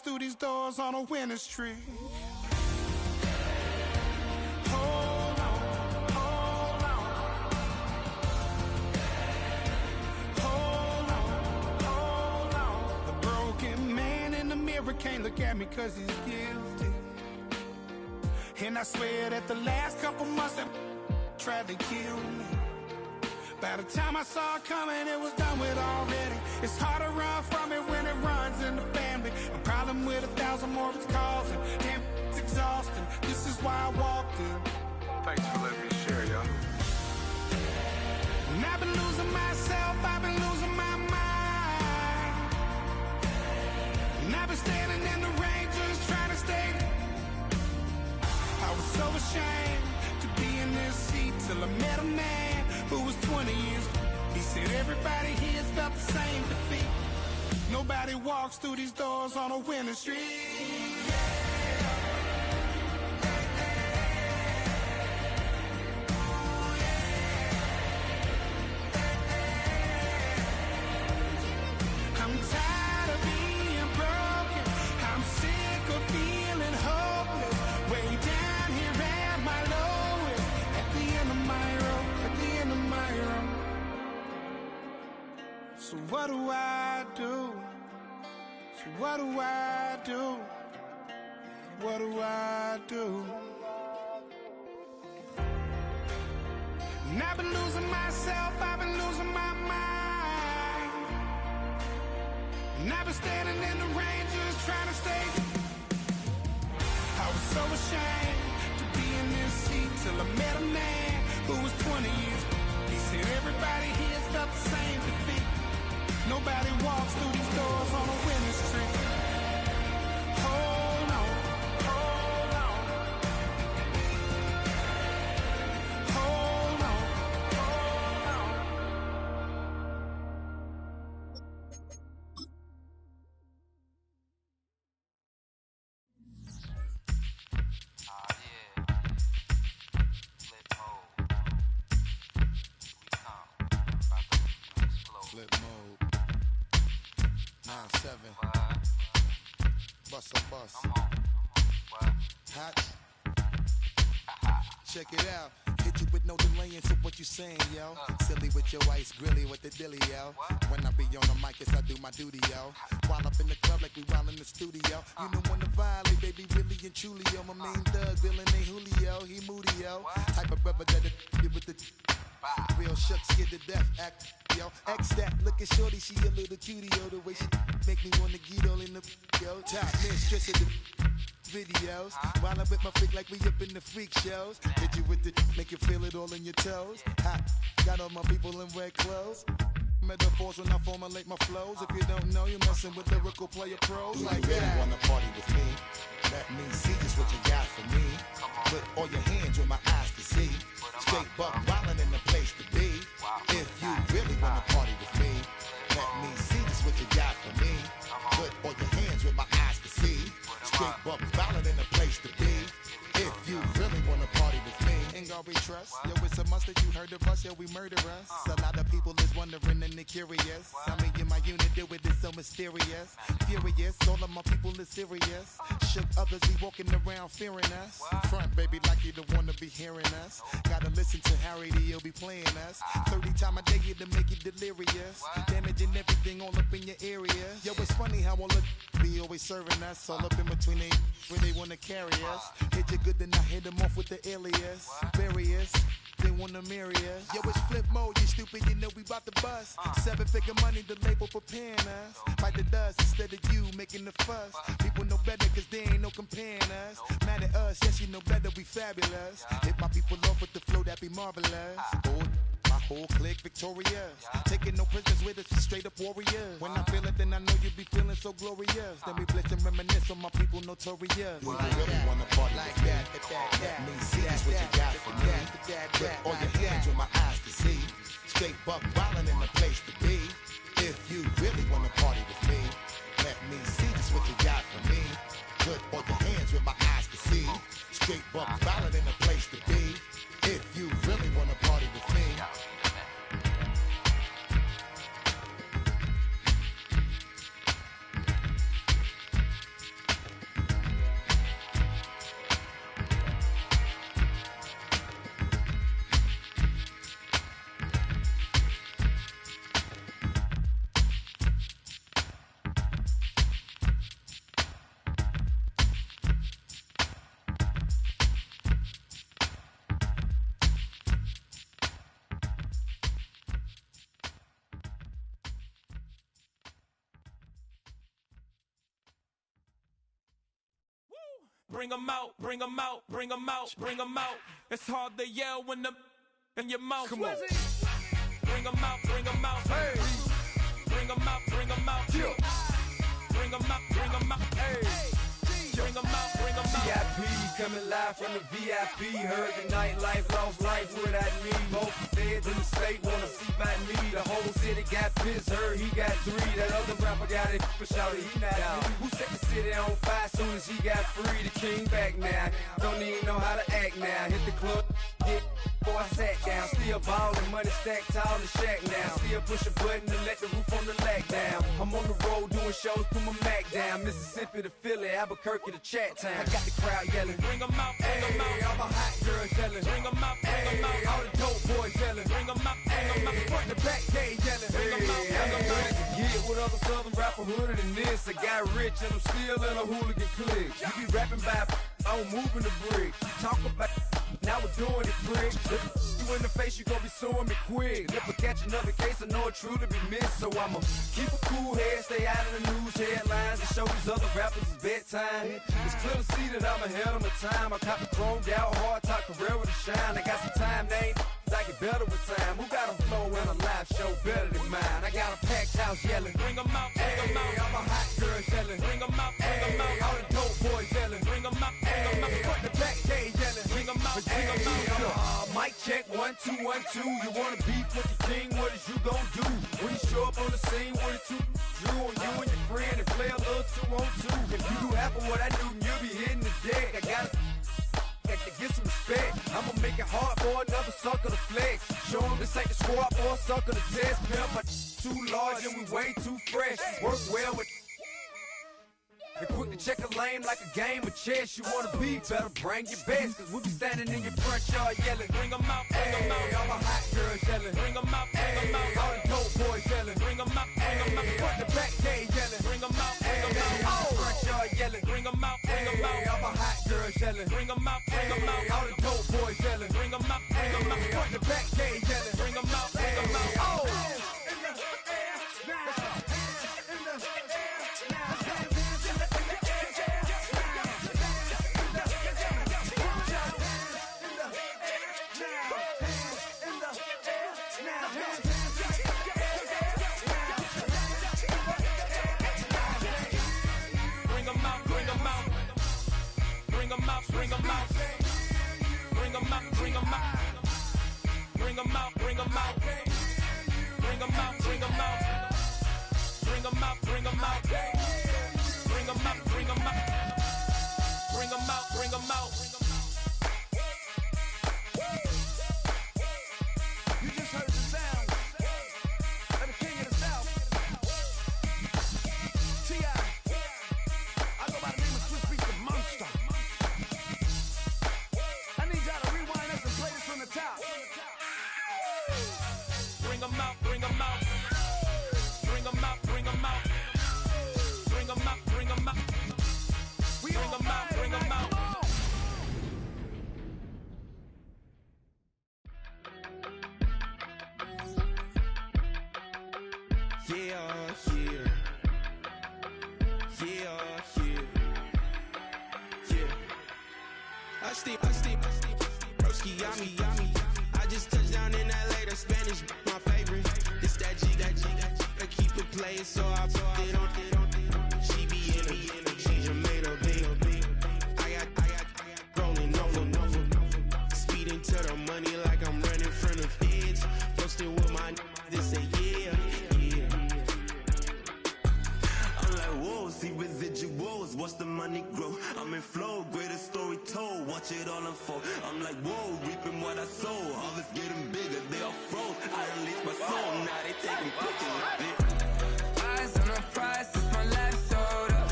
through these doors on a winter streak. Can't look at me cause he's guilty. And I swear that the last couple months that tried to kill me, by the time I saw it coming, it was done with already. It's hard to run from it when it runs in the family. A problem with 1,000 more it's causing. Damn, it's exhausting. This is why I walked in. Thanks for letting me share, y'all. And I've been losing myself, I've been losing my mind. And I've been standing in the rain just trying to stay. I was so ashamed to be in this seat till I met a man who was 20 years. He said everybody here's felt the same defeat. Nobody walks through these doors on a winter street. I'm tired of being broken. I'm sick of feeling hopeless. Way down here at my lowest. At the end of my road. At the end of my road. So what do I do? So what do I do? What do I do? And I've been losing myself, I've been losing my mind. And I've been standing in the rain just trying to stay. I was so ashamed to be in this seat till I met a man who was 20 years. He said everybody here's felt the same defeat. Nobody walks through these doors on a winter street. Hold on, hold on. Hold on, hold on. Flip mode. 9-7. Bust a bus. Hot. Check it out. Hit you with no delay into what you saying, yo. Silly with your ice, grilly with the dilly, yo. When I be on the mic, yes, I do my duty, yo. While up in the club like we while in the studio. You don't wanna violate, baby, really and truly, yo. My main thug, villain ain't Julio, he moody, yo. Type of brother that'll with the real shook, scared to death, act, yo. X that, look at shorty, she a little cutie, yo. The way she make me wanna get all in the, yo. Top mistress of the videos. While I'm with my freak like we up in the freak shows. Hit you with the, make you feel it all in your toes. Hot, got all my people in red clothes. Metaphors when I formulate my flows. If you don't know, you're messing with lyrical player pros. Do like you really that. wanna party with me? Let me see just what you got for me. Put all your hands where my eyes can see. Straight buck wildin' in the place to be. If you really wanna party with me, let me see just what you got for me. Put all your hands where my eyes can see. Straight buck wildin' in the place to be. If you really wanna party with me, Ain't gonna be trust. Yo, it's a must that you heard of us. Yo, we murder us. A lot of people is wondering and they curious. How me and my unit do it is so mysterious. Furious, all of my people is serious. Shook others be walking around fearing us. Front, baby, like you don't wanna be hearing us. Gotta listen to Harry D, he'll be playing us. 30 times a day to make you delirious. Damaging everything all up in your area. Yo, it's funny how all of be always serving us. All up in between they where they wanna carry us. Hit you good, then I hit them off with the alias. Various, they wanna marry us. Yo, it's flip mode, you stupid, you know we bout to bust. 7-figure money, the label preparing us. Fight the dust instead of you making the fuss. People know better cause they ain't no comparing us. Mad at us, yes you know better, we fabulous. Hit my people off with the flow, that be marvelous. Oh, my whole clique victorious. Taking no prisoners with us, straight up warriors. When I feel it, then I know you be feeling so glorious. Then we blitz and reminisce on my people notorious. do you really wanna party Like with me? that, Let me see just what you got for me. Put all your hands where my eyes can see. Straight buck wildin' in the place to be. If you really wanna party with me, let me see just what you got for me. Put all your hands where my eyes can see. Straight buck wildin' in the place to be. If you really wanna party with me. bring them out, bring them out, bring them out, bring them out. It's hard to yell when the in your mouth. Come on. Bring them out, bring them out. Hey. Bring them out, bring them out. Yeah. Bring them out, bring them out. Hey. Bring them out, bring them out. VIP coming live from the VIP. Heard the nightlife, lost life without me. Both feds in the state wanna see by me. The whole city got pissed, heard he got 3. That other rapper got it, but shouted he not out. Who set the city on fire soon as he got free? The king back now, don't even know how to act now. Hit the club, get before I sat down. Still ballin', money stacked tall in the shack now. Still push a button to let the roof on the lag down. I'm on the road doing shows, put my Mac down. Mississippi to Philly, Albuquerque to Chat Town. I got the crowd yelling, bring them out, bring them out. All my hot girls yelling, bring them out, bring them out. All the dope boys yelling, bring them out, bring them out. Front the back gate yelling, bring them out, bring them out. To get with other southern rapper hooded than this. I got rich and I'm still in a hooligan clique. You be rapping by, I'm moving the bricks. Talk about, now we're doing it quick. You in the face, you gon' be suing me quick. If I catch another case, I know it truly be missed. So I'ma keep a cool head, stay out of the news headlines, and show these other rappers it's bedtime. It's clear to see that I'm ahead of my time. I cop the chromed out, hard top career with a shine. I got some time, name. I get better with time. Who got a flow and a live show better than mine? I got a packed house yelling, bring them out, bring them out. All my hot girls yelling, bring them out, bring them out. All the dope boys yelling, bring them out, bring them out. Front the back gate yelling, bring them out, bring them out. Mic check 1 2 1 2. You wanna beef with the king? What is you gon' do when you show up on the scene with a 2 Drew on you and your friend and play a little 2 on 2? If you do half of what I do, you'll be hitting the deck. I gotta get some respect. I'ma make it hard for another sucker to flex. Show him this ain't the squad for a sucker to test. Pimp, my too large and we way too fresh. Work well with. And quick to check a lane like a game of chess. You wanna be better, bring your best. Cause we be standing in your front yard yelling, bring them out, bring them out. All my hot girls yelling, bring them out, bring them out. All the dope boys yelling, bring them out, bring them out. Front the back gate yelling, bring them out, bring them out. Front yard yelling, bring them out, bring them out. All my hot girls yelling, bring them out, bring them out. All the dope boys yelling, bring them out, bring them out. Front the back gate yelling, bring them out, bring them out. Bring them out, bring them out, bring them out, bring them out, bring them out, bring them out, bring them out, bring them out, bring them out, bring them out, bring them out, bring them out, bring them out. You just heard the sound of the king of the South, T.I. I go by the name of Swiss Beats the Monster. Bring them out, bring them out, bring them out, bring them out, bring them out, bring them out, bring them out, bring them out. Yeah, yeah, yeah, yeah, yeah. I steam, broski, yummy. I just touched down in LA, the Spanish, my favorite. This that G, I keep it playing, so I put it on. She be in it, she just made a big. I got rolling over. Speeding to the money like I'm running from the feds. Posting with my this say yeah. I'm like, whoa, see residuals, watch the money grow. I'm in flow, greatest story told, watch it all unfold. I'm like, whoa, reaping what I sow. Harvest getting bigger, they all froze. I release my soul, now they taking pictures of it. Eyes on the prize, it's my last soda.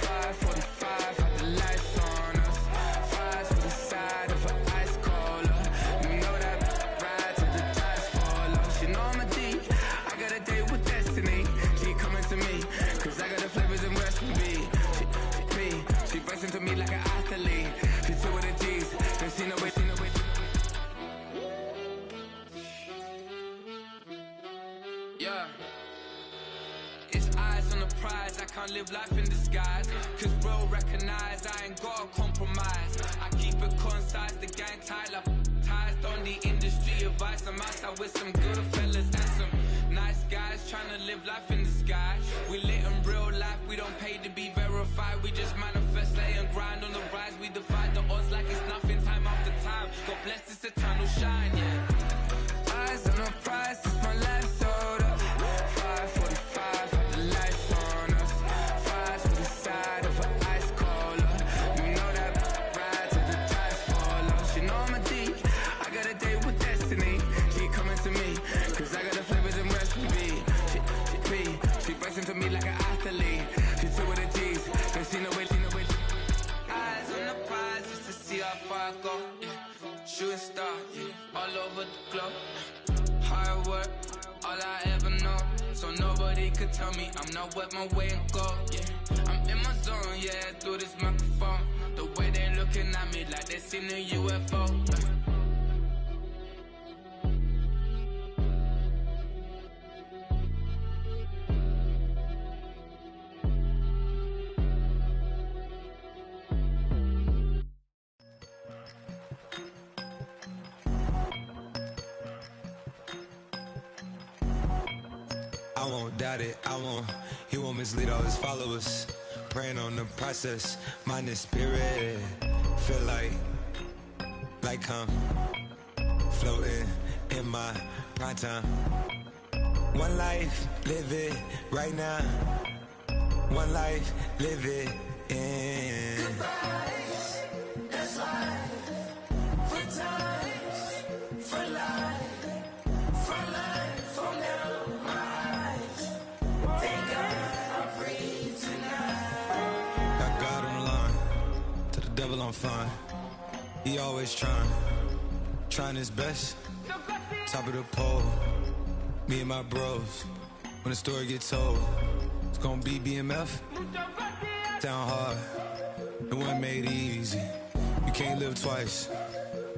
5:45, had the lights on us. Fries to the side of an ice cola. You know that ride till the tires fall off. She know I'm a D, I got a date with destiny. She coming to me, cause I got the flavors and recipe. She racing to me like an athlete. She two with the G's, and she know it. Yeah. It's eyes on the prize, I can't live life in disguise. Cause bro recognize I ain't gotta compromise. like Tyler. Ties on the industry advice. I'm outside with some good fellas and some nice guys trying to live life in the sky. We lit in real life, we don't pay to be verified. We just manifest, lay and grind on the rise. We defy the odds like it's nothing, time after time. God bless this eternal shine, yeah. Eyes on the prize, it's my life sold up. 5:45, have the lights on us. Fries to the side of an ice cola. You know that ride till the tires fall off. She know I'm a D, I got a date with destiny. She coming to me, cause I got the flavors and recipe. She racing to me like an athlete. She took with the G's, cause she know it. Eyes on the prize just to see how far I go, yeah. Shooting star, yeah. All over the globe. Hard work, all I ever know. So nobody could tell me I'm not wet my way and go, yeah. I'm in my zone, yeah, through this microphone. The way they looking at me like they seen a UFO. I won't doubt it, he won't mislead all his followers. Praying on the process, mind and spirit. Feel like I'm floating in my prime time. One life, live it right now. One life, live it in. Goodbyes, that's life. For times, for life. For life, for now, my eyes. Thank God I'm free tonight. Got God on the line, to the devil I'm fine. He always trying his best. Top of the pole, me and my bros. When the story gets told, it's gonna be BMF. Down hard, it wasn't made easy. You can't live twice.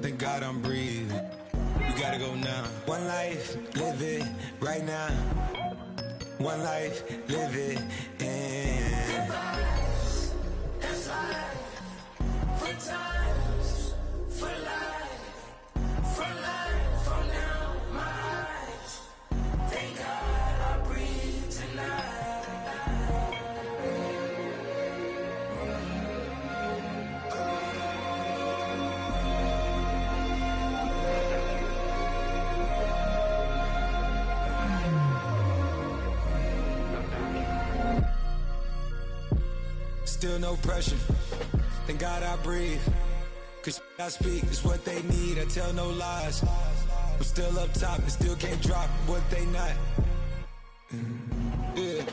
Thank God I'm breathing. You gotta go now. One life, live it right now. One life, live it in. Goodbyes, that's life. For times, for life. For life, for now, my eyes. Thank God I breathe tonight. Still no pressure. Thank God I breathe. Cause I speak is what they need. I tell no lies. I'm still up top and still can't drop what they not. Yeah.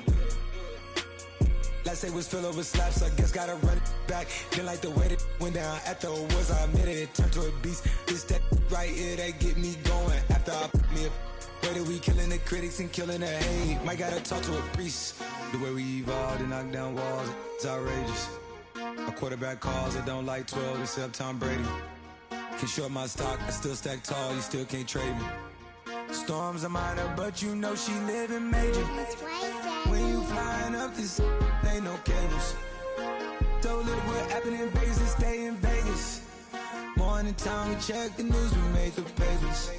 Last day was filled over slaps, I guess gotta run it back. Didn't like the way that went down after awards, I admitted it turned to a beast. This that right here that get me going. After I put me a way that we killing the critics and killing the hate. Might gotta talk to a priest. The way we evolved and knock down walls, it's outrageous. My quarterback calls, I don't like 12 except Tom Brady. Can short my stock, I still stack tall, you still can't trade me. Storms are minor, but you know she living major. When you flying up this, ain't no cables. Don't live what happened in Vegas and stay in Vegas. Morning time, we check the news, we made the papers.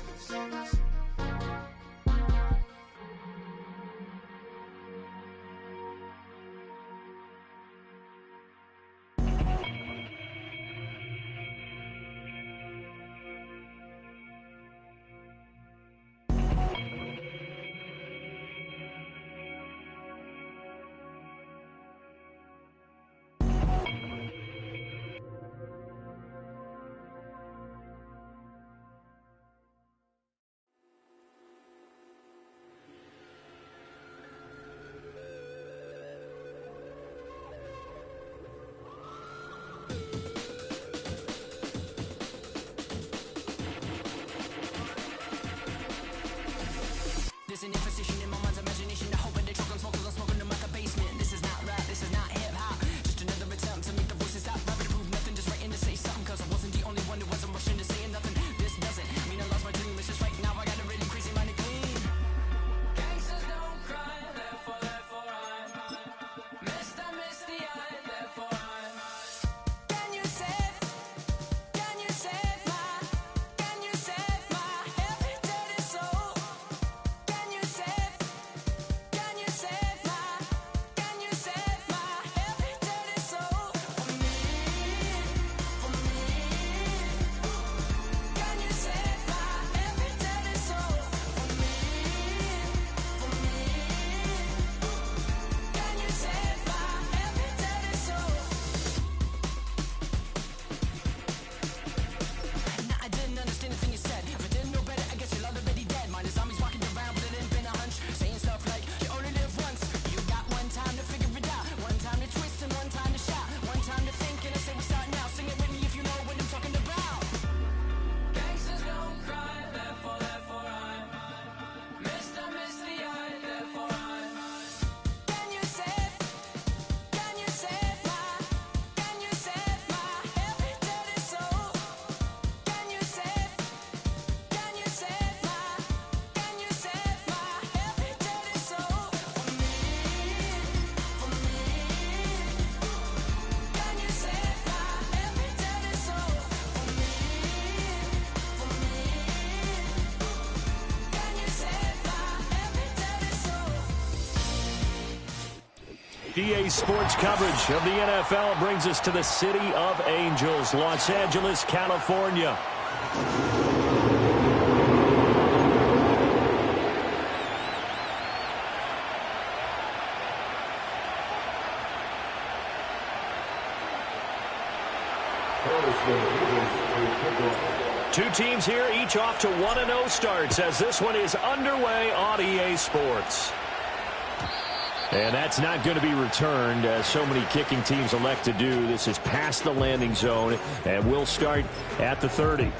EA Sports coverage of the NFL brings us to the City of Angels, Los Angeles, California. Two teams here, each off to 1-0 starts as this one is underway on EA Sports. And that's not going to be returned, as so many kicking teams elect to do. This is past the landing zone, and we'll start at the 30.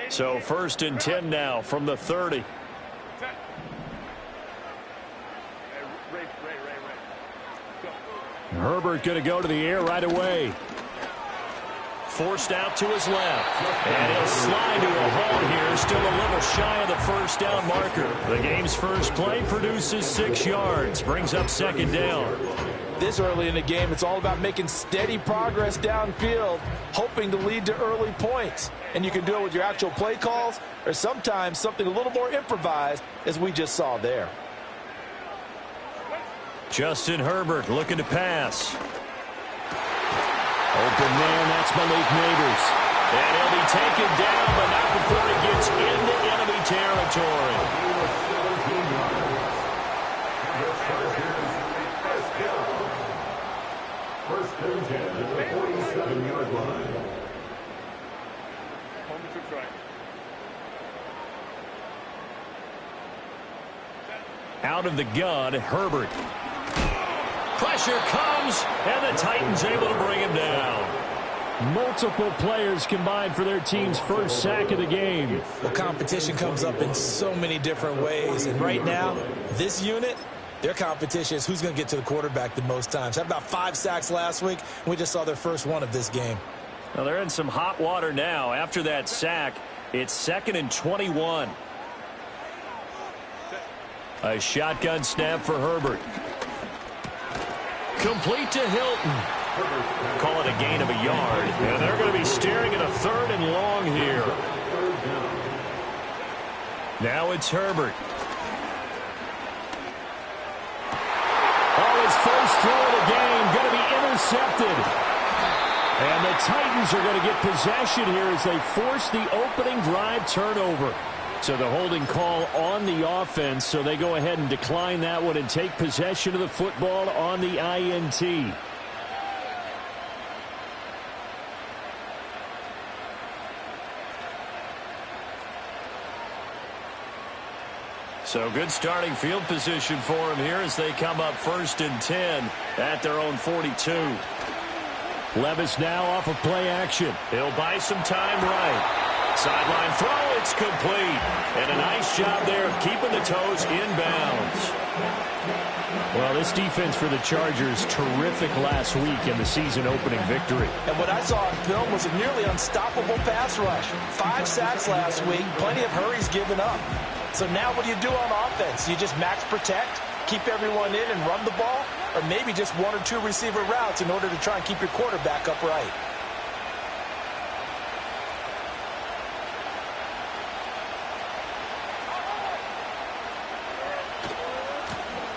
So 1st and 10 now from the 30. Herbert going to go to the air right away. Forced out to his left. And he'll slide to a halt here. Still a little shy of the first down marker. The game's first play produces 6 yards. Brings up 2nd down. This early in the game, it's all about making steady progress downfield, hoping to lead to early points. And you can do it with your actual play calls or sometimes something a little more improvised, as we just saw there. Justin Herbert looking to pass. Open man, that's Malik Neighbors. And he'll be taken down, but not before he gets into enemy territory. First and 10 at the 47-yard line. Out of the gun, Herbert. Pressure comes, and the Titans able to bring him down. Multiple players combined for their team's first sack of the game. Well, competition comes up in so many different ways, and right now, this unit, their competition is who's going to get to the quarterback the most times. Had about 5 sacks last week, and we just saw their first one of this game. Well, they're in some hot water now. After that sack, it's 2nd and 21. A shotgun snap for Herbert. Complete to Hilton. Call it a gain of a yard. And they're going to be staring at a 3rd and long here. Now it's Herbert. Oh, his first throw of the game going to be intercepted. And the Titans are going to get possession here as they force the opening drive turnover. So the holding call on the offense, so they go ahead and decline that one and take possession of the football on the INT. So good starting field position for them here as they come up 1st and 10 at their own 42. Levis now off of play action. He'll buy some time right. Sideline throw, it's complete. And a nice job there of keeping the toes inbounds. Well, this defense for the Chargers, terrific last week in the season opening victory. And what I saw on film was a nearly unstoppable pass rush. 5 sacks last week, plenty of hurries given up. So now what do you do on offense? You just max protect, keep everyone in and run the ball, or maybe just 1 or 2 receiver routes in order to try and keep your quarterback upright.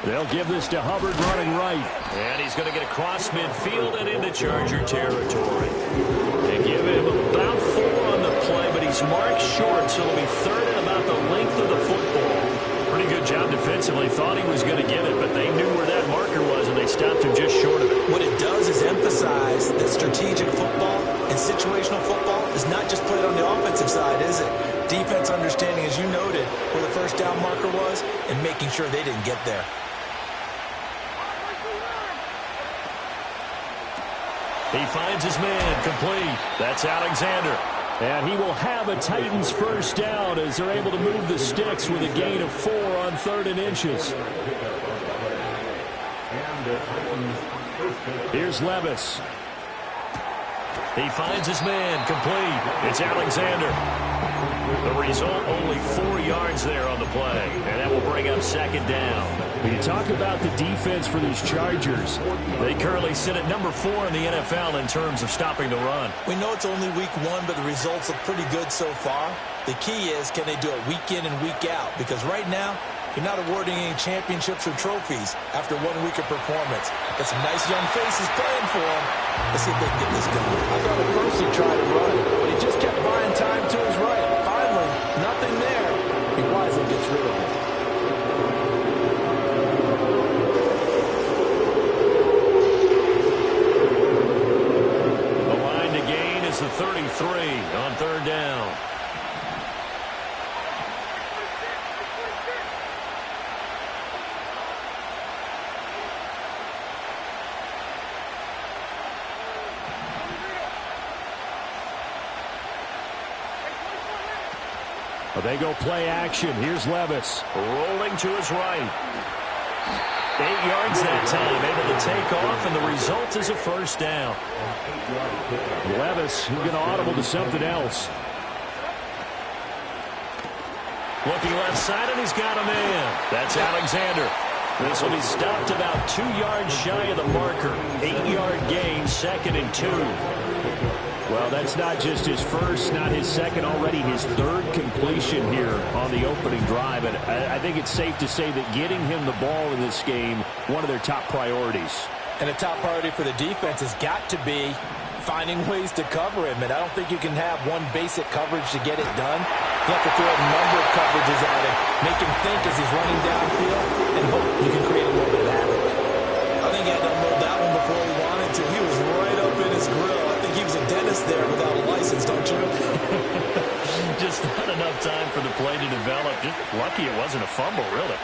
They'll give this to Hubbard running right. And he's going to get across midfield and into Charger territory. They give him about 4 on the play, but he's marked short, so it'll be 3rd and about the length of the football. Pretty good job defensively. Thought he was going to get it, but they knew where that marker was, and they stopped him just short of it. What it does is emphasize that strategic football and situational football is not just played on the offensive side, is it? Defense understanding, as you noted, where the first down marker was and making sure they didn't get there. He finds his man complete. That's Alexander. And he will have a Titans first down as they're able to move the sticks with a gain of 4 on 3rd and inches. Here's Levis. He finds his man complete. It's Alexander. The result, only 4 yards there on the play, and that will bring up second down. When you talk about the defense for these Chargers, they currently sit at number 4 in the NFL in terms of stopping the run. We know it's only week 1, but the results look pretty good so far. The key is, can they do it week in and week out? Because right now, you're not awarding any championships or trophies after 1 week of performance. Got some nice young faces playing for them. Let's see if they can get this going. I thought at first he tried to run, but he just kept buying time to his right. Finally, nothing there. He wisely gets rid of it. The line to gain is the 33 on third down. They go play action. Here's Levis. Rolling to his right. 8 yards that time. Able to take off, and the result is a first down. Levis, who's going to audible to something else. Looking left side, and he's got a man. That's Alexander. This will be stopped about 2 yards shy of the marker. 8-yard gain, 2nd and 2. Well, that's not just his first, not his second, already his third completion here on the opening drive. And I think it's safe to say that getting him the ball in this game, one of their top priorities. And a top priority for the defense has got to be finding ways to cover him. And I don't think you can have one basic coverage to get it done. You have to throw a number of coverages at him, make him think as he's running downfield, and hope you can create a little bit of havoc. I think he had to unload that one before he wanted to. He was right up in his grill. He was a dentist there without a license, don't you? Just not enough time for the play to develop. Just lucky it wasn't a fumble, really.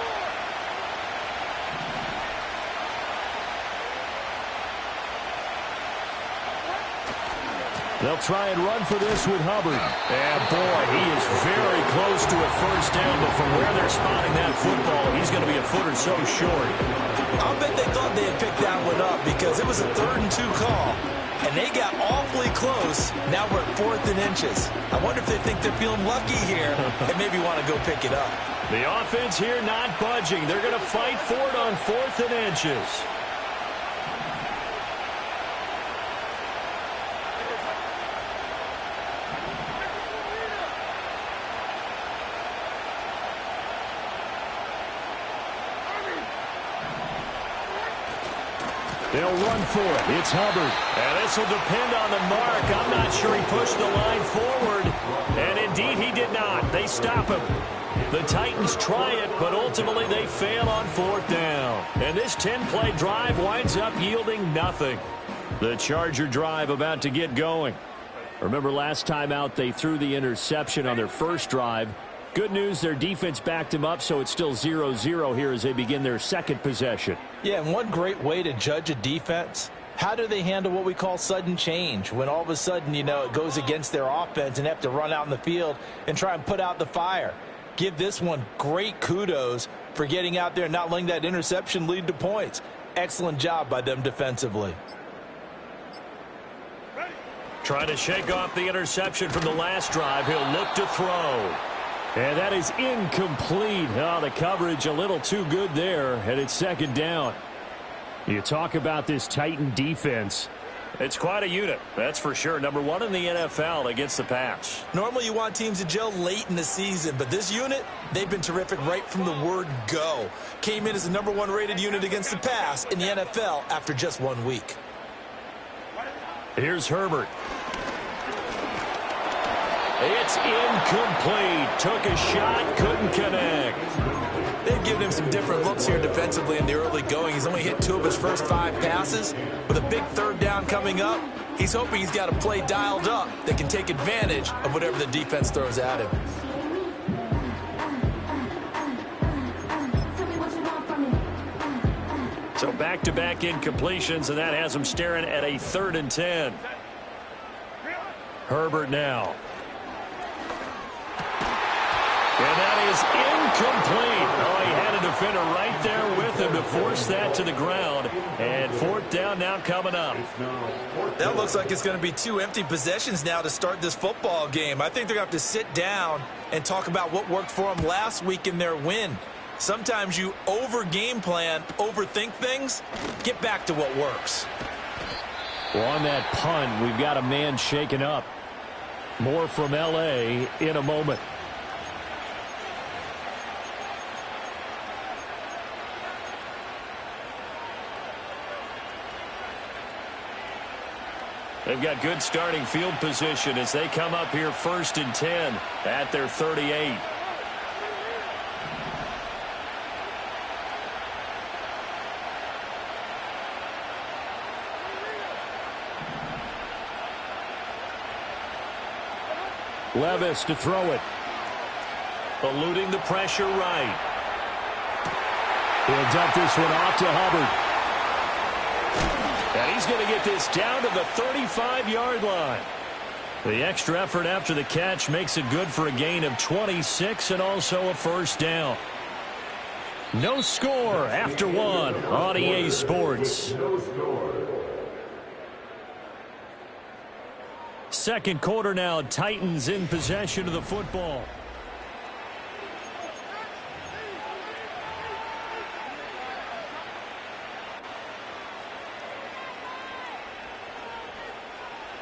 They'll try and run for this with Hubbard. And boy, he is very close to a first down, but from where they're spotting that football, he's going to be a foot or so short. I'll bet they thought they had picked that one up because it was a 3rd and 2 call. And they got awfully close. Now we're at 4th and inches. I wonder if they think they're feeling lucky here and maybe want to go pick it up. The offense here not budging. They're going to fight for it on 4th and inches. They'll run for it. It's Hubbard. And this will depend on the mark. I'm not sure he pushed the line forward. And indeed he did not. They stop him. The Titans try it, but ultimately they fail on 4th down. And this 10-play drive winds up yielding nothing. The Charger drive about to get going. Remember last time out they threw the interception on their first drive. Good news, their defense backed him up, so it's still 0-0 here as they begin their second possession. Yeah, and one great way to judge a defense, how do they handle what we call sudden change? When all of a sudden, you know, it goes against their offense and have to run out in the field and try and put out the fire. Give this one great kudos for getting out there and not letting that interception lead to points. Excellent job by them defensively. Trying to shake off the interception from the last drive. He'll look to throw. And that is incomplete. Oh, the coverage a little too good there, and it's 2nd down. You talk about this Titan defense. It's quite a unit, that's for sure. Number 1 in the NFL against the pass. Normally you want teams to gel late in the season, but this unit, they've been terrific right from the word go. Came in as the number 1 rated unit against the pass in the NFL after just 1 week. Here's Herbert. It's incomplete. Took a shot, couldn't connect. They've given him some different looks here defensively in the early going. He's only hit 2 of his first 5 passes. With a big 3rd down coming up, he's hoping he's got a play dialed up that can take advantage of whatever the defense throws at him. So back-to-back incompletions, and that has him staring at a 3rd and 10. Herbert now. And that is incomplete. Oh, he had a defender right there with him to to force that to the ground. And fourth down now coming up. That looks like it's going to be 2 empty possessions now to start this football game. I think they're going to have to sit down and talk about what worked for them last week in their win. Sometimes you over-game plan, overthink things. Get back to what works. Well, on that punt, we've got a man shaken up. More from L.A. in a moment. They've got good starting field position as they come up here 1st and 10 at their 38. Levis to throw it. Eluding the pressure right. He'll dump this one off to Hubbard. And he's going to get this down to the 35-yard line. The extra effort after the catch makes it good for a gain of 26 and also a first down. No score after one on EA Sports. Second quarter now, Titans in possession of the football.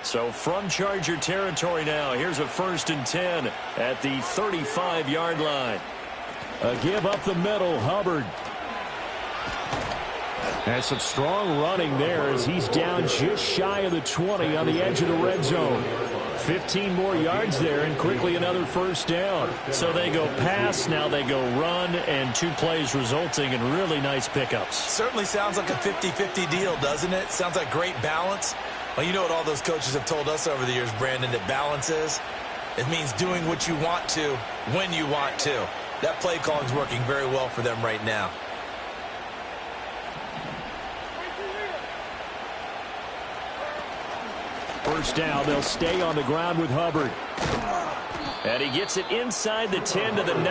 So from Charger territory now, here's a 1st and 10 at the 35-yard line. A give up the middle, Hubbard. And some strong running there as he's down just shy of the 20 on the edge of the red zone. 15 more yards there and quickly another first down. So they go pass, now they go run, and 2 plays resulting in really nice pickups. Certainly sounds like a 50-50 deal, doesn't it? Sounds like great balance. Well, you know what all those coaches have told us over the years, Brandon, that balance is? It means doing what you want to when you want to. That play calling is working very well for them right now. First down, they'll stay on the ground with Hubbard. And he gets it inside the 10 to the 9.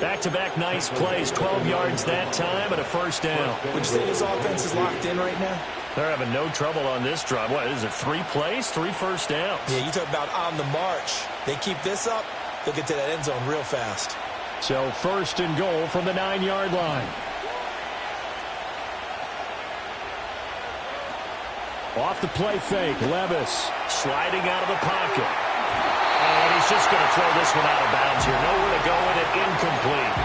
Back-to-back nice plays, 12 yards that time and a first down. Would you say this offense is locked in right now? They're having no trouble on this drive. What, is it 3 plays, 3 first downs? Yeah, you talk about on the march. They keep this up, they'll get to that end zone real fast. So 1st and goal from the 9-yard line. Off the play fake, Levis. Sliding out of the pocket. And he's just going to throw this one out of bounds here. Nowhere to go with it, incomplete.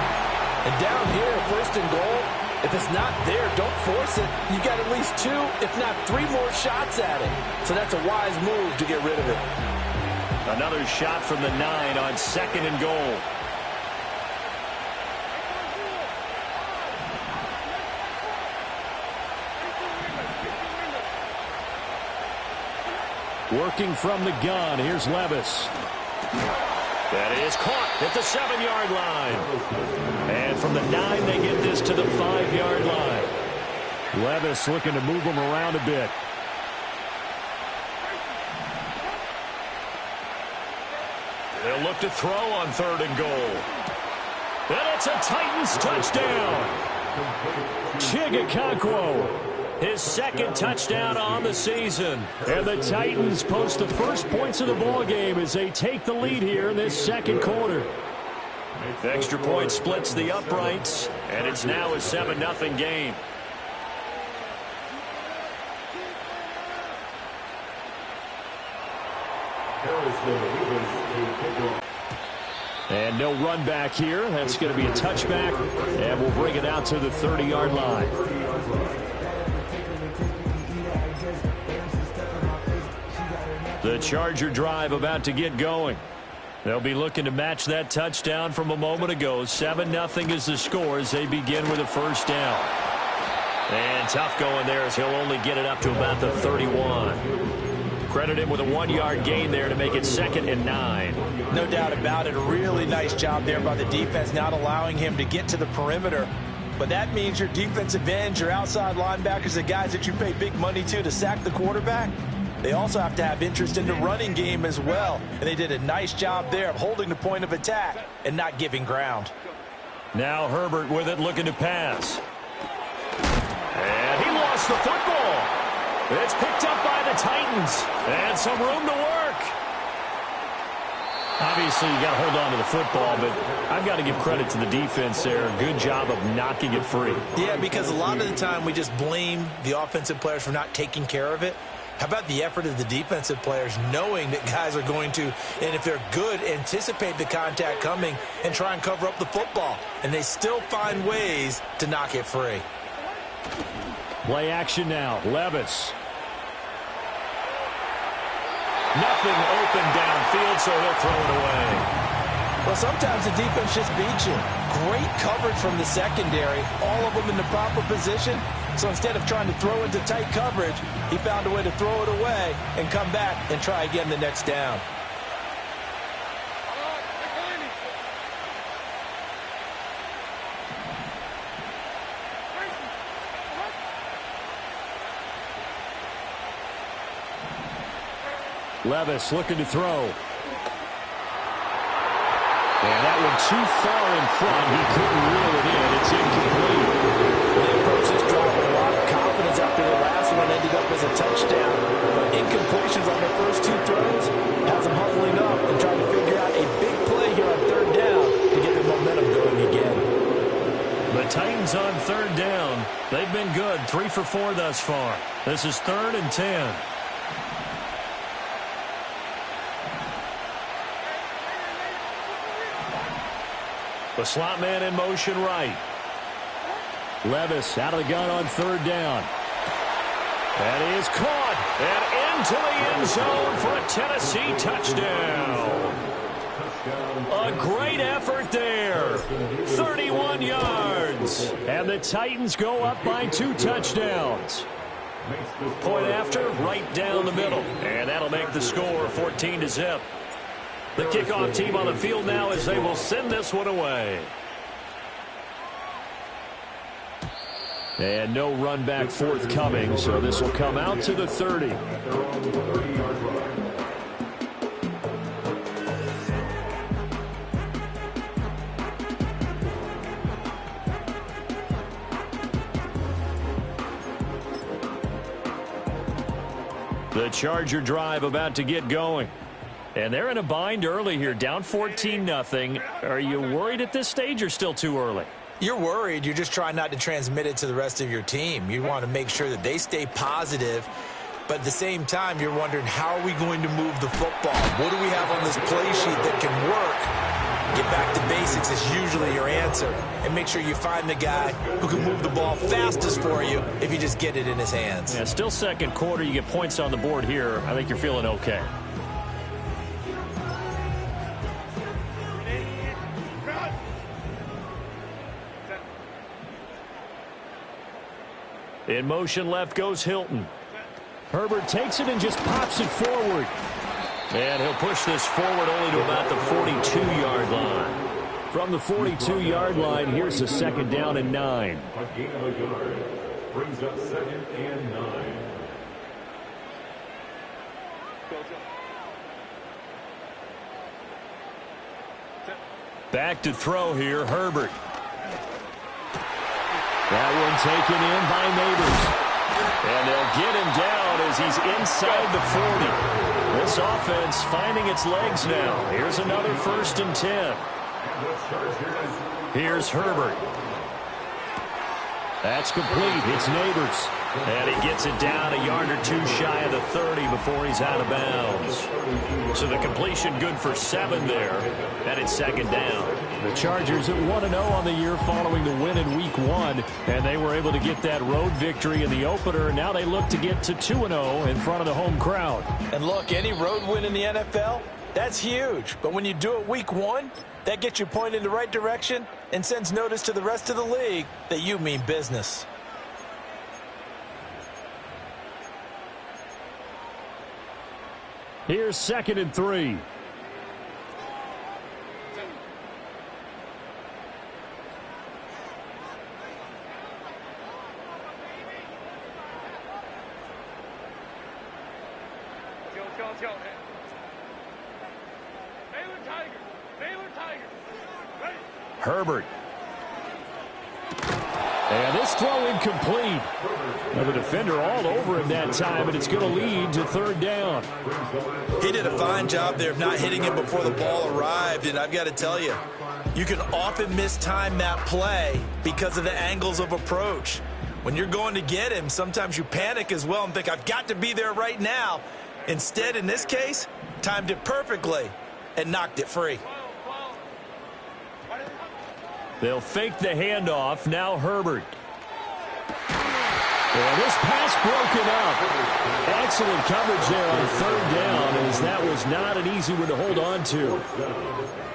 And down here, 1st and goal, if it's not there, don't force it. You got at least 2, if not 3 more shots at it. So that's a wise move to get rid of it. Another shot from the 9 on 2nd and goal. Working from the gun, here's Levis. That is caught at the 7-yard line. And from the 9, they get this to the 5-yard line. Levis looking to move them around a bit. They'll look to throw on 3rd and goal. And it's a Titans touchdown. Chigakonkwo. His 2nd touchdown on the season. And the Titans post the first points of the ball game as they take the lead here in this 2nd quarter. The extra point splits the uprights, and it's now a 7-0 game. And no run back here. That's going to be a touchback, and we'll bring it out to the 30-yard line. The Charger drive about to get going. They'll be looking to match that touchdown from a moment ago. 7-0 is the score as they begin with a first down. And tough going there as he'll only get it up to about the 31. Credit him with a 1-yard gain there to make it 2nd and 9. No doubt about it. A really nice job there by the defense, not allowing him to get to the perimeter. But that means your defensive ends, your outside linebackers, the guys that you pay big money to sack the quarterback, they also have to have interest in the running game as well. And they did a nice job there of holding the point of attack and not giving ground. Now Herbert with it, looking to pass. And he lost the football. It's picked up by the Titans. And some room to work. Obviously, you got to hold on to the football, but I've got to give credit to the defense there. Good job of knocking it free. Yeah, because a lot of the time we just blame the offensive players for not taking care of it. How about the effort of the defensive players knowing that guys are going to, and if they're good, anticipate the contact coming and try and cover up the football. And they still find ways to knock it free. Play action now. Levis. Nothing open downfield, so he'll throw it away. Well, sometimes the defense just beats you. Great coverage from the secondary, all of them in the proper position. So instead of trying to throw into tight coverage, he found a way to throw it away and come back and try again the next down. Levis looking to throw. And that one too far in front. He couldn't reel it in. It's incomplete. They approached this drive with a lot of confidence after the last one ended up as a touchdown. But incompletions on their first two throws has them huddling up and trying to figure out a big play here on third down to get the momentum going again. The Titans on third down. They've been good. 3 for 4 thus far. This is 3rd and 10. The slot man in motion right. Levis out of the gun on third down. That is caught and into the end zone for a Tennessee touchdown. A great effort there. 31 yards. And the Titans go up by 2 touchdowns. Point after, right down the middle. And that'll make the score 14-0. The kickoff team on the field now as they will send this one away. And no run back forthcoming, so this will come out to the 30. The Charger drive about to get going. And they're in a bind early here, down 14-0. Are you worried at this stage or still too early? You're worried. You're just trying not to transmit it to the rest of your team. You want to make sure that they stay positive. But at the same time, you're wondering, how are we going to move the football? What do we have on this play sheet that can work? Get back to basics is usually your answer. And make sure you find the guy who can move the ball fastest for you if you just get it in his hands. Yeah, still second quarter. You get points on the board here. I think you're feeling okay. In motion left goes Hilton. Herbert takes it and just pops it forward. And he'll push this forward only to about the 42-yard line. From the 42-yard line, here's a 2nd down and 9. A gain of a yard brings up 2nd and 9. Back to throw here, Herbert. That one taken in by Neighbors. And they'll get him down as he's inside the 40. This offense finding its legs now. Here's another 1st and 10. Here's Herbert. That's complete. It's Neighbors. And he gets it down a yard or 2 shy of the 30 before he's out of bounds. So the completion good for 7 there. And it's 2nd down. The Chargers at 1-0 on the year following the win in Week 1. And they were able to get that road victory in the opener. Now they look to get to 2-0 in front of the home crowd. And look, any road win in the NFL, that's huge. But when you do it Week 1, that gets you pointed in the right direction and sends notice to the rest of the league that you mean business. Here's 2nd and 3. Herbert. And this throw incomplete. Well, the defender all over him that time, and it's going to lead to third down. He did a fine job there of not hitting him before the ball arrived, and I've got to tell you, you can often mistime that play because of the angles of approach. When you're going to get him, sometimes you panic as well and think, I've got to be there right now. Instead, in this case, timed it perfectly and knocked it free. They'll fake the handoff. Now Herbert. And this pass broken up. Excellent coverage there on third down, as that was not an easy one to hold on to.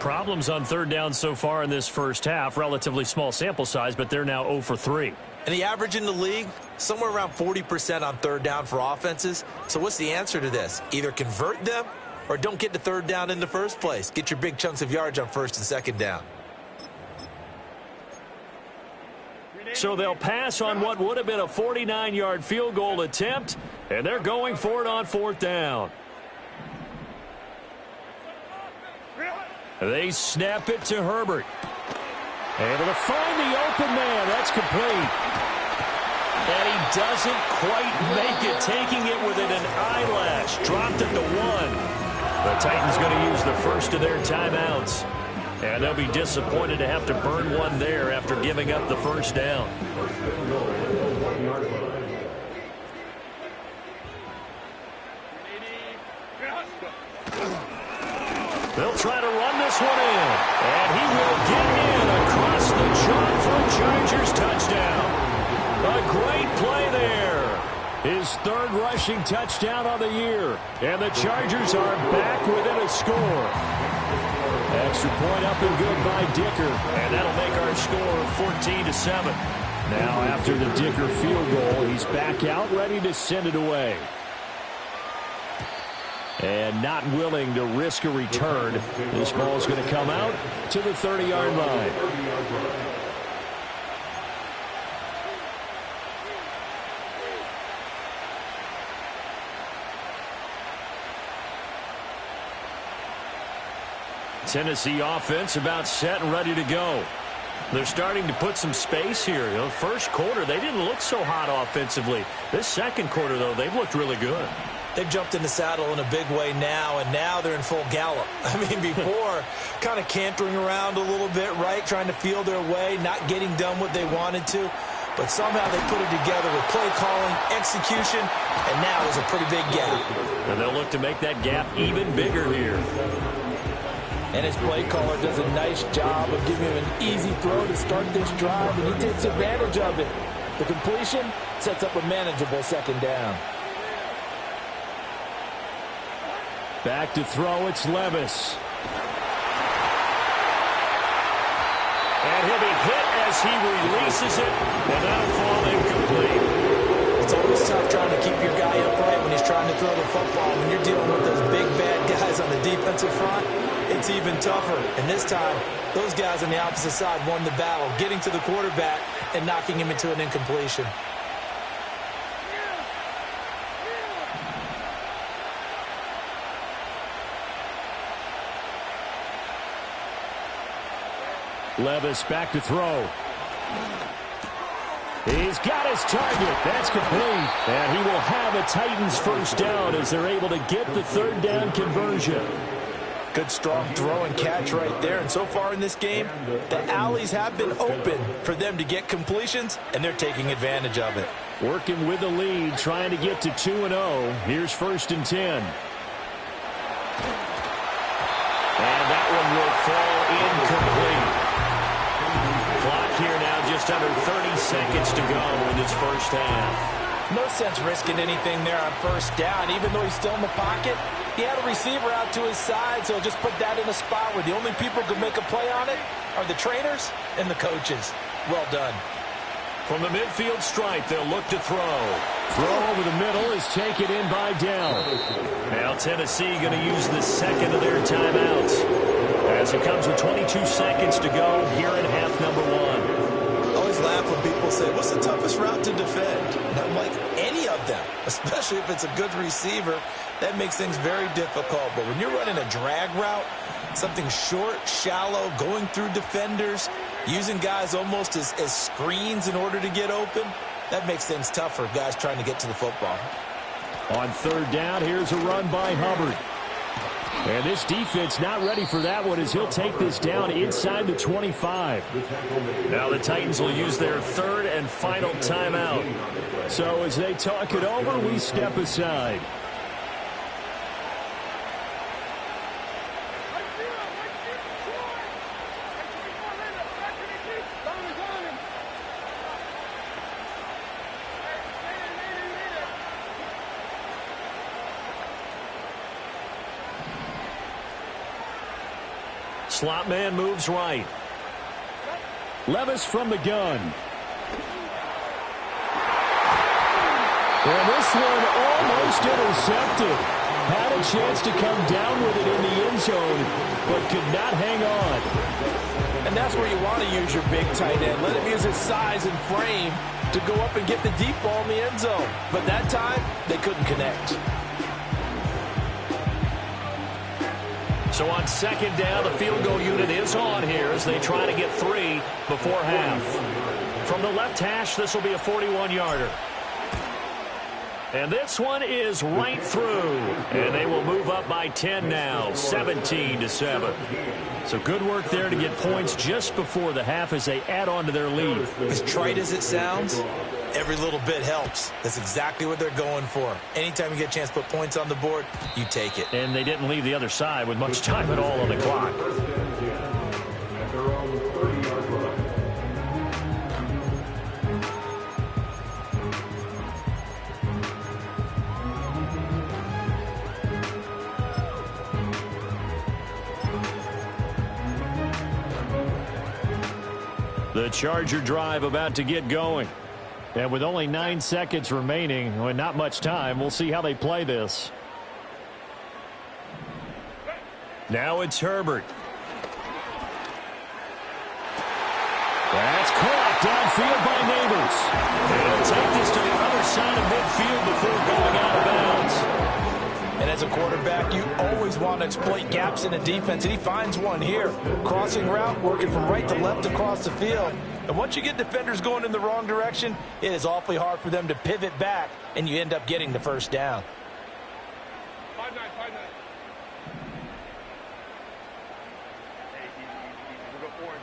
Problems on third down so far in this first half. Relatively small sample size, but they're now 0 for 3. And the average in the league, somewhere around 40% on third down for offenses. So what's the answer to this? Either convert them or don't get to third down in the first place. Get your big chunks of yards on first and second down. So they'll pass on what would have been a 49-yard field goal attempt, and they're going for it on fourth down. They snap it to Herbert. Able to find the open man. That's complete. And he doesn't quite make it, taking it within an eyelash. Dropped it to 1. The Titans going to use the first of their timeouts. And they'll be disappointed to have to burn one there after giving up the first down. They'll try to run this one in. And he will get in across the chalk for a Chargers touchdown. A great play there. His third rushing touchdown of the year. And the Chargers are back within a score. Extra point up and good by Dicker. And that'll make our score 14-7. Now after the Dicker field goal, he's back out ready to send it away. And not willing to risk a return. This ball is going to come out to the 30-yard line. Tennessee offense about set and ready to go. They're starting to put some space here. You know, first quarter, they didn't look so hot offensively. This second quarter, though, they've looked really good. They've jumped in the saddle in a big way now, and now they're in full gallop. I mean, before, kind of cantering around a little bit, right, trying to feel their way, not getting done what they wanted to. But somehow they put it together with play calling, execution, and now there's a pretty big gap. And they'll look to make that gap even bigger here. And his play caller does a nice job of giving him an easy throw to start this drive, and he takes advantage of it. The completion sets up a manageable second down. Back to throw, it's Levis. And he'll be hit as he releases it, and that'll fall incomplete. It's always tough trying to keep your guy upright when he's trying to throw the football. When you're dealing with those big, bad guys on the defensive front, it's even tougher. And this time, those guys on the opposite side won the battle, getting to the quarterback and knocking him into an incompletion. Levis back to throw. He's got his target. That's complete. And he will have a Titans first down as they're able to get the third down conversion. Good strong throw and catch right there. And so far in this game, the alleys have been open for them to get completions, and they're taking advantage of it. Working with the lead, trying to get to 2-0. Here's 1st and 10. And that one will fall incomplete. Clock here now just under 30 seconds to go in this first half. No sense risking anything there on first down. Even though he's still in the pocket, he had a receiver out to his side, so just put that in a spot where the only people who can make a play on it are the trainers and the coaches. Well done. From the midfield stripe, they'll look to throw. Throw over the middle is taken in by Dell. Now Tennessee going to use the second of their timeouts as it comes with 22 seconds to go here in half number 1. I always laugh when people say, what's the toughest route to defend? don't like any of them, especially if it's a good receiver. That makes things very difficult. But when you're running a drag route, something short, shallow, going through defenders, using guys almost as screens in order to get open, that makes things tough for guys trying to get to the football. On third down, here's a run by Hubbard. And this defense not ready for that one as he'll take this down inside the 25. Now the Titans will use their third and final timeout. So as they talk it over, we step aside. Slot man moves right. Levis from the gun. And this one almost intercepted. Had a chance to come down with it in the end zone, but could not hang on. And that's where you want to use your big tight end. Let him use his size and frame to go up and get the deep ball in the end zone. But that time, they couldn't connect. So on second down, the field goal unit is on here as they try to get 3 before half. From the left hash, this will be a 41-yarder. And this one is right through. And they will move up by 10 now, 17-7. So good work there to get points just before the half as they add on to their lead. As trite as it sounds, every little bit helps. That's exactly what they're going for. Anytime you get a chance to put points on the board, you take it. And they didn't leave the other side with much time at all on the clock. The Charger drive about to get going. And with only 9 seconds remaining, and not much time, we'll see how they play this. Now it's Herbert. That's caught downfield by Neighbors. And he'll take this to the other side of midfield before going out of bounds. And as a quarterback, you always want to exploit gaps in a defense, and he finds one here. Crossing route, working from right to left across the field. And once you get defenders going in the wrong direction, it is awfully hard for them to pivot back, and you end up getting the first down. 5-9, 5-9. We'll go orange.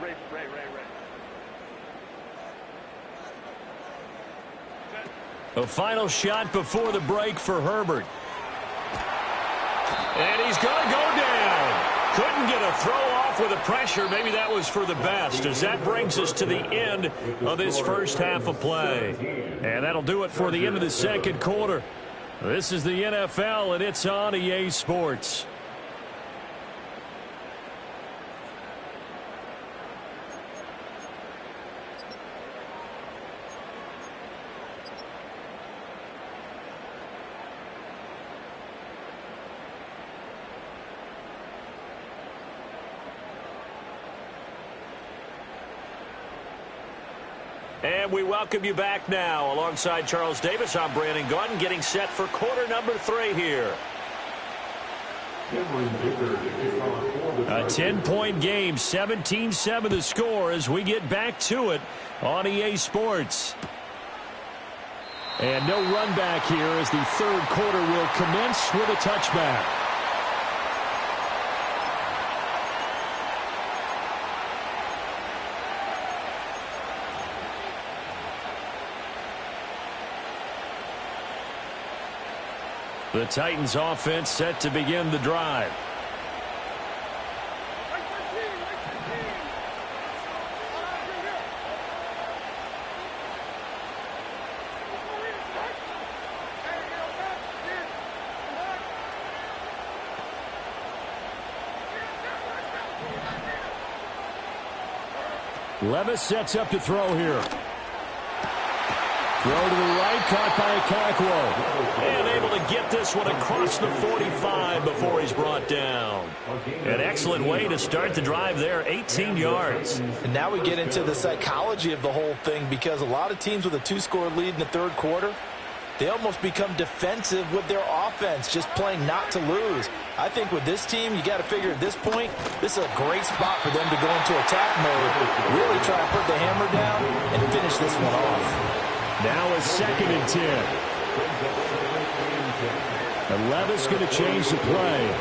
Ray. A final shot before the break for Herbert. And he's going to go down. Couldn't get a throw off with the pressure. Maybe that was for the best, as that brings us to the end of this first half of play. And that'll do it for the end of the second quarter. This is the NFL, and it's on EA Sports. And we welcome you back now. Alongside Charles Davis, I'm Brandon Gaudin, getting set for quarter number 3 here. A 10-point game, 17-7 the score as we get back to it on EA Sports. And no run back here as the third quarter will commence with a touchback. The Titans offense set to begin the drive. Levis sets up to throw here. Throw to the right, caught by Okakwo. And able to get this one across the 45 before he's brought down. An excellent way to start the drive there, 18 yards. And now we get into the psychology of the whole thing, because a lot of teams with a 2-score lead in the third quarter, they almost become defensive with their offense, just playing not to lose. I think with this team, you got to figure at this point, this is a great spot for them to go into attack mode, really try to put the hammer down and finish this one off. Now a 2nd and 10. And Levis going to change the play.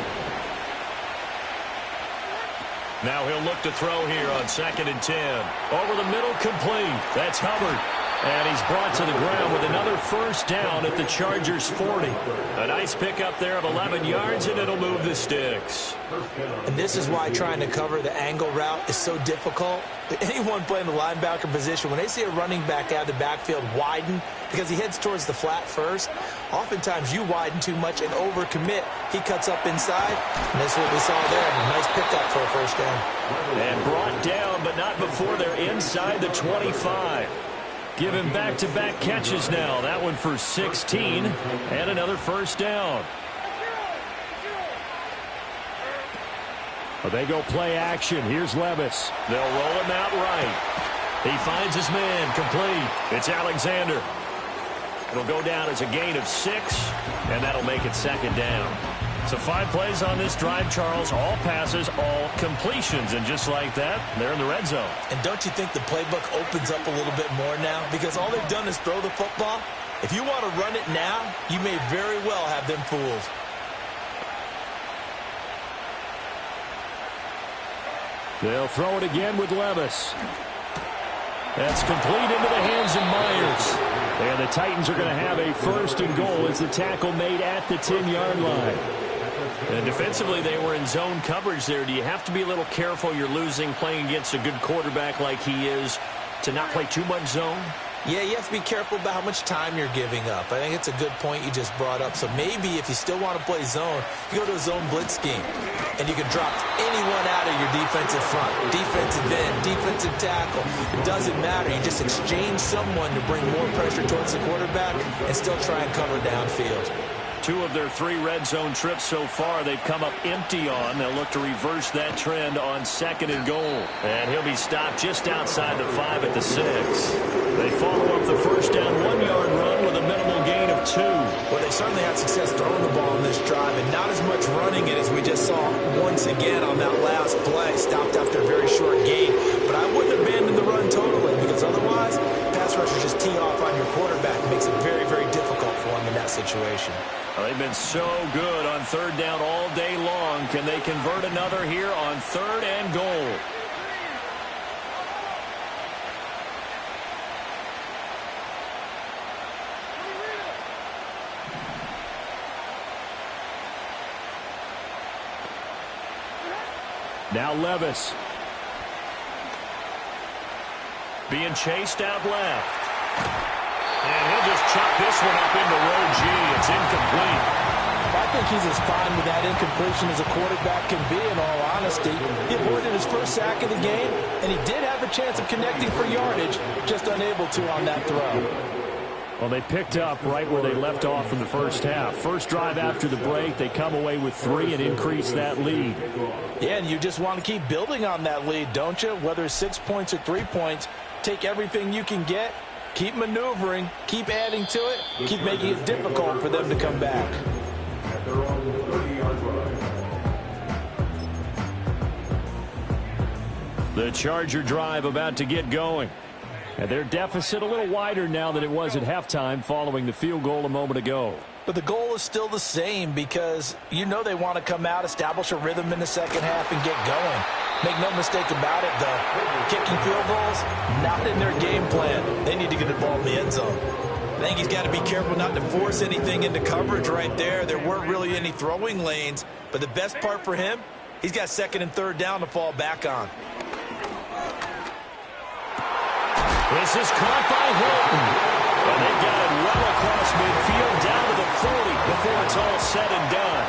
Now he'll look to throw here on 2nd and 10. Over the middle, complete. That's Hubbard. And he's brought to the ground with another first down at the Chargers' 40. A nice pickup there of 11 yards, and it'll move the sticks. And this is why trying to cover the angle route is so difficult. Anyone playing the linebacker position, when they see a running back out of the backfield widen, because he heads towards the flat first, oftentimes you widen too much and overcommit. He cuts up inside, and that's what we saw there. A nice pickup for a first down. And brought down, but not before they're inside the 25. Give him back-to-back catches now. That one for 16 and another first down. Well, they go play action. Here's Levis. They'll roll him out right. He finds his man complete. It's Alexander. It'll go down as a gain of 6, and that'll make it 2nd down. So 5 plays on this drive, Charles. All passes, all completions. And just like that, they're in the red zone. And don't you think the playbook opens up a little bit more now? Because all they've done is throw the football. If you want to run it now, you may very well have them fooled. They'll throw it again with Levis. That's complete into the hands of Myers. And the Titans are going to have a 1st and goal as the tackle made at the 10-yard line. And defensively, they were in zone coverage there. Do you have to be a little careful? You're losing playing against a good quarterback like he is to not play too much zone? Yeah, you have to be careful about how much time you're giving up. I think it's a good point you just brought up. So maybe if you still want to play zone, you go to a zone blitz scheme. And you can drop anyone out of your defensive front. Defensive end, defensive tackle. It doesn't matter. You just exchange someone to bring more pressure towards the quarterback and still try and cover downfield. 2 of their 3 red zone trips so far they've come up empty on. They'll look to reverse that trend on 2nd and goal. And he'll be stopped just outside the 5 at the 6. They follow up the first down 1-yard run with a minimal gain of 2. Well, they certainly had success throwing the ball in this drive, and not as much running it as we just saw once again on that last play. Stopped after a very short gain. But I wouldn't abandon the run totally, because otherwise, pass rushers just tee off on your quarterback. It makes it very, very difficult for him in that situation. Well, they've been so good on 3rd down all day long. Can they convert another here on 3rd and goal? Now Levis. Being chased out left. And he'll just chuck this one up into row G. It's incomplete. I think he's as fine with that incompletion as a quarterback can be, in all honesty. He avoided his first sack of the game, and he did have a chance of connecting for yardage, just unable to on that throw. Well, they picked up right where they left off in the first half. First drive after the break, they come away with 3 and increase that lead. Yeah, and you just want to keep building on that lead, don't you? Whether it's 6 points or 3 points, take everything you can get. Keep maneuvering, keep adding to it, keep making it difficult for them to come back. At their own 30-yard line. The Charger drive about to get going. And their deficit a little wider now than it was at halftime following the field goal a moment ago. But the goal is still the same, because you know they want to come out, establish a rhythm in the second half, and get going. Make no mistake about it, though. Kicking field goals, not in their game plan. They need to get the ball in the end zone. I think he's got to be careful not to force anything into coverage right there. There weren't really any throwing lanes. But the best part for him, he's got 2nd and 3rd down to fall back on. This is caught by Hilton. And they've got it well across midfield down to the 40 before it's all said and done.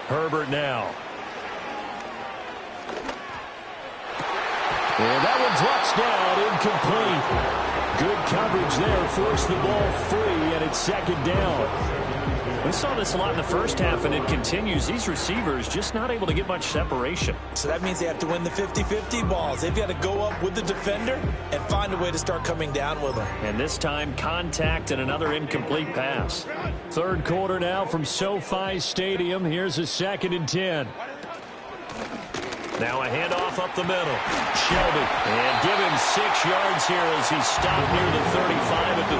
Herbert now. And that one drops down, incomplete. Good coverage there, forced the ball free, and it's second down. We saw this a lot in the first half, and it continues. These receivers just not able to get much separation. So that means they have to win the 50-50 balls. They've got to go up with the defender and find a way to start coming down with them. And this time, contact and another incomplete pass. Third quarter now from SoFi Stadium. Here's a 2nd and 10. Now a handoff up the middle. Shelby. And give him 6 yards here as he stopped near the 35 at the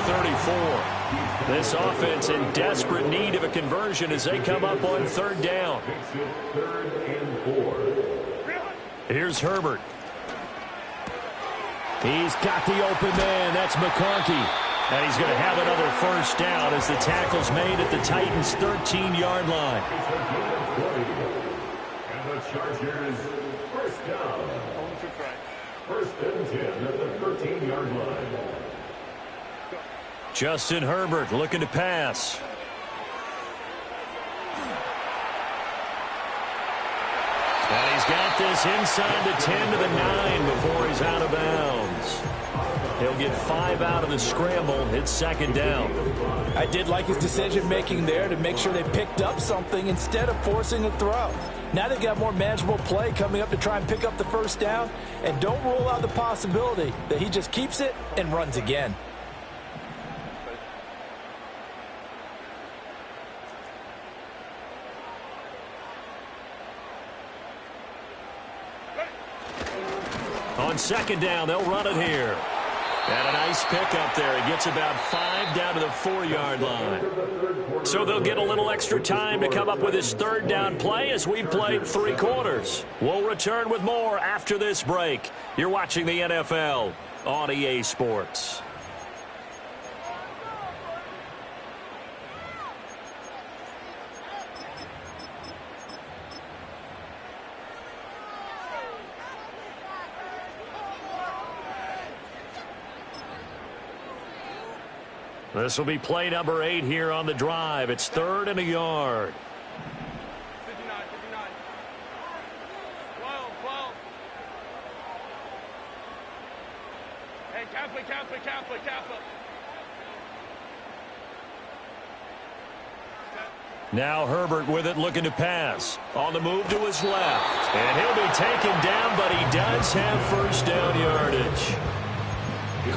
34. This offense in desperate need of a conversion as they come up on 3rd down. Here's Herbert. He's got the open man. That's McConkey. And he's going to have another first down as the tackle's made at the Titans' 13-yard line. And the Chargers, first down. First and 10 at the 13-yard line. Justin Herbert looking to pass. And he's got this inside the 10 to the 9 before he's out of bounds. He'll get 5 out of the scramble. It's 2nd down. I did like his decision-making there to make sure they picked up something instead of forcing a throw. Now they've got more manageable play coming up to try and pick up the first down. And don't rule out the possibility that he just keeps it and runs again. On 2nd down, they'll run it here. And a nice pickup there. He gets about 5 down to the 4-yard line. So they'll get a little extra time to come up with his 3rd down play as we've played 3 quarters. We'll return with more after this break. You're watching the NFL on EA Sports. This will be play number 8 here on the drive. It's 3rd and a yard. 59, 59. 12, 12. Hey, Catholic. Now Herbert with it, looking to pass. On the move to his left. And he'll be taken down, but he does have first down yardage.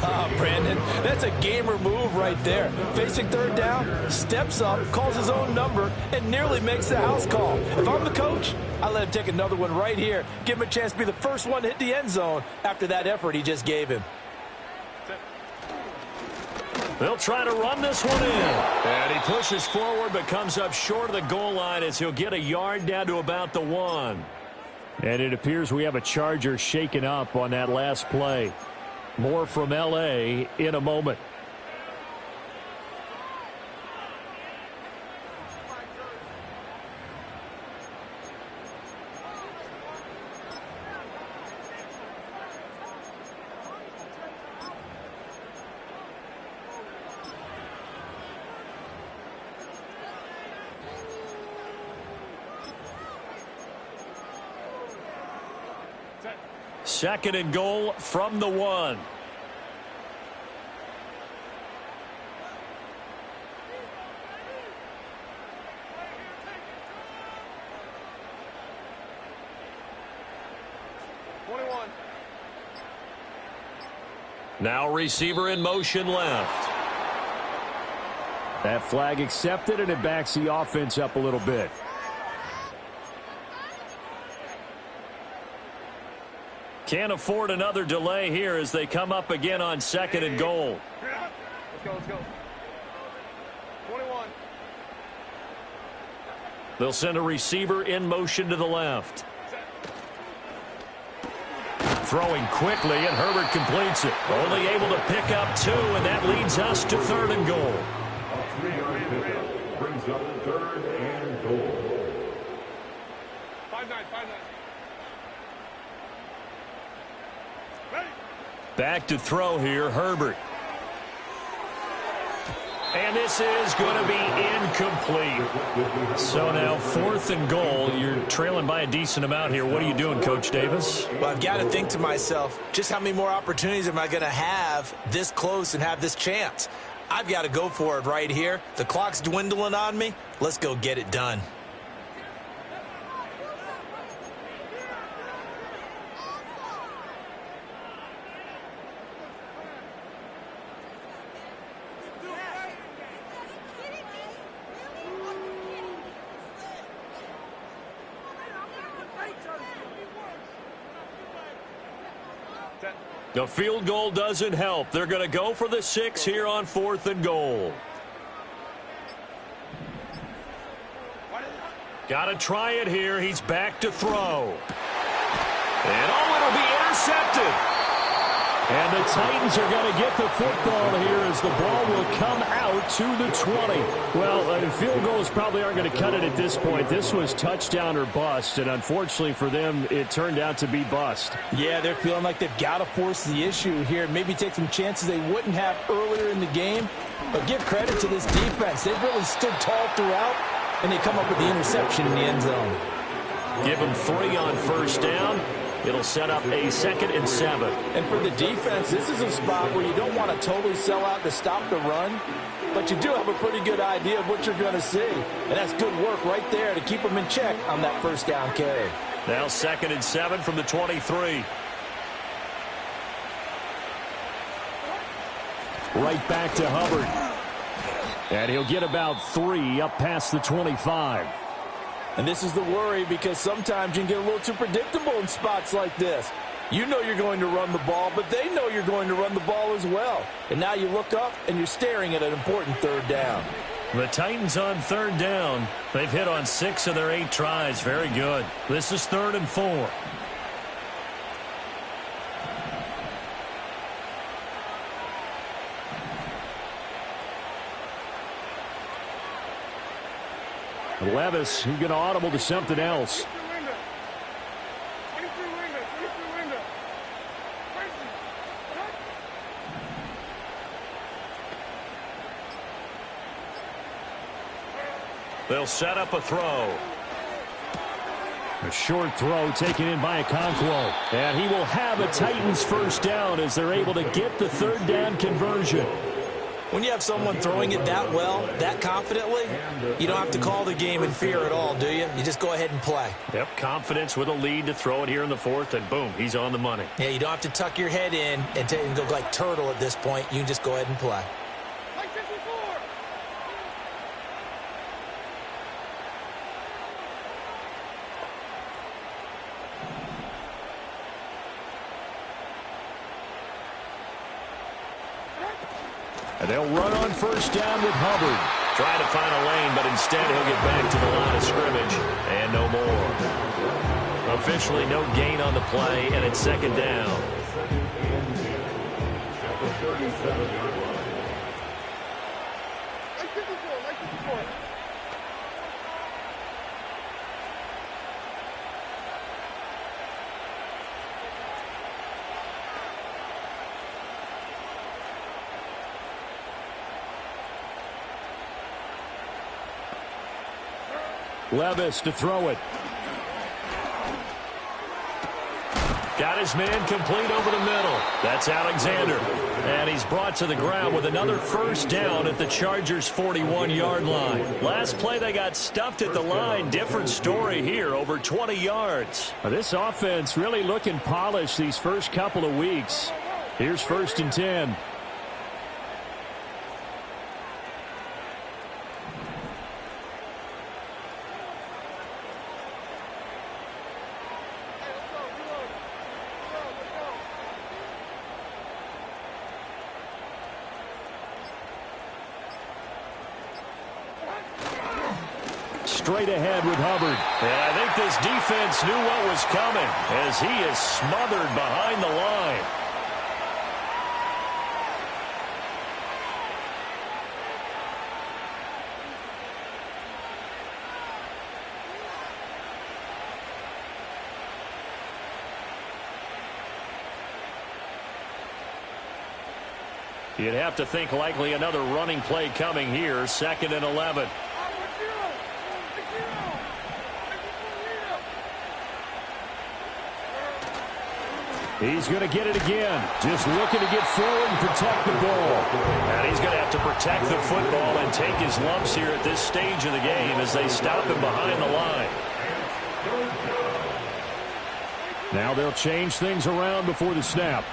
Ah, Brandon, that's a gamer move right there. Facing 3rd down, steps up, calls his own number, and nearly makes the house call. If I'm the coach, I let him take another one right here. Give him a chance to be the first one to hit the end zone after that effort he just gave him. They'll try to run this one in. And he pushes forward but comes up short of the goal line as he'll get a yard down to about the 1. And it appears we have a Charger shaken up on that last play. More from L.A. in a moment. Second and goal from the 1. Now receiver in motion left. That flag accepted, and it backs the offense up a little bit. Can't afford another delay here as they come up again on 2nd and goal. Let's go. 21. They'll send a receiver in motion to the left. Throwing quickly, and Herbert completes it. Only able to pick up 2, and that leads us to 3rd and goal. A 3-yard pickup brings up 3rd and goal. 5-9. Back to throw here, Herbert. And this is going to be incomplete. So now 4th and goal. You're trailing by a decent amount here. What are you doing, Coach Davis? Well, I've got to think to myself, just how many more opportunities am I going to have this close and have this chance? I've got to go for it right here. The clock's dwindling on me. Let's go get it done. The field goal doesn't help. They're going to go for the 6 here on 4th and goal. Got to try it here. He's back to throw. And it'll be intercepted. And the Titans are going to get the football here as the ball will come out to the 20. Well, field goals probably aren't going to cut it at this point. This was touchdown or bust, and unfortunately for them, it turned out to be bust. Yeah, they're feeling like they've got to force the issue here, maybe take some chances they wouldn't have earlier in the game. But give credit to this defense. They've really stood tall throughout, and they come up with the interception in the end zone. Give them 3 on 1st down. It'll set up a 2nd and 7. And for the defense, this is a spot where you don't want to totally sell out to stop the run, but you do have a pretty good idea of what you're going to see. And that's good work right there to keep them in check on that 1st down carry. Now 2nd and 7 from the 23. Right back to Hubbard. And he'll get about 3 up past the 25. And this is the worry, because sometimes you can get a little too predictable in spots like this. You know you're going to run the ball, but they know you're going to run the ball as well. And now you look up, and you're staring at an important 3rd down. The Titans on 3rd down. They've hit on 6 of their 8 tries. Very good. This is 3rd and 4. Levis, he's going to audible to something else. They'll set up a throw. A short throw taken in by Okonkwo. And he will have a Titans 1st down as they're able to get the 3rd down conversion. When you have someone throwing it that well, that confidently, you don't have to call the game in fear at all, do you? You just go ahead and play. Yep, confidence with a lead to throw it here in the 4th, and boom, he's on the money. Yeah, you don't have to tuck your head in and go like turtle at this point. You can just go ahead and play. And they'll run on 1st down with Hubbard. Trying to find a lane, but instead he'll get back to the line of scrimmage. And no more. Officially no gain on the play, and it's 2nd down. Levis to throw it. Got his man complete over the middle. That's Alexander. And he's brought to the ground with another 1st down at the Chargers' 41-yard line. Last play they got stuffed at the line. Different story here, over 20 yards. This offense really looking polished these first couple of weeks. Here's 1st and 10. Straight ahead with Hubbard. And I think this defense knew what was coming as he is smothered behind the line. You'd have to think likely another running play coming here. 2nd and 11. He's going to get it again. Just looking to get forward and protect the ball. And he's going to have to protect the football and take his lumps here at this stage of the game as they stop him behind the line. Now they'll change things around before the snap.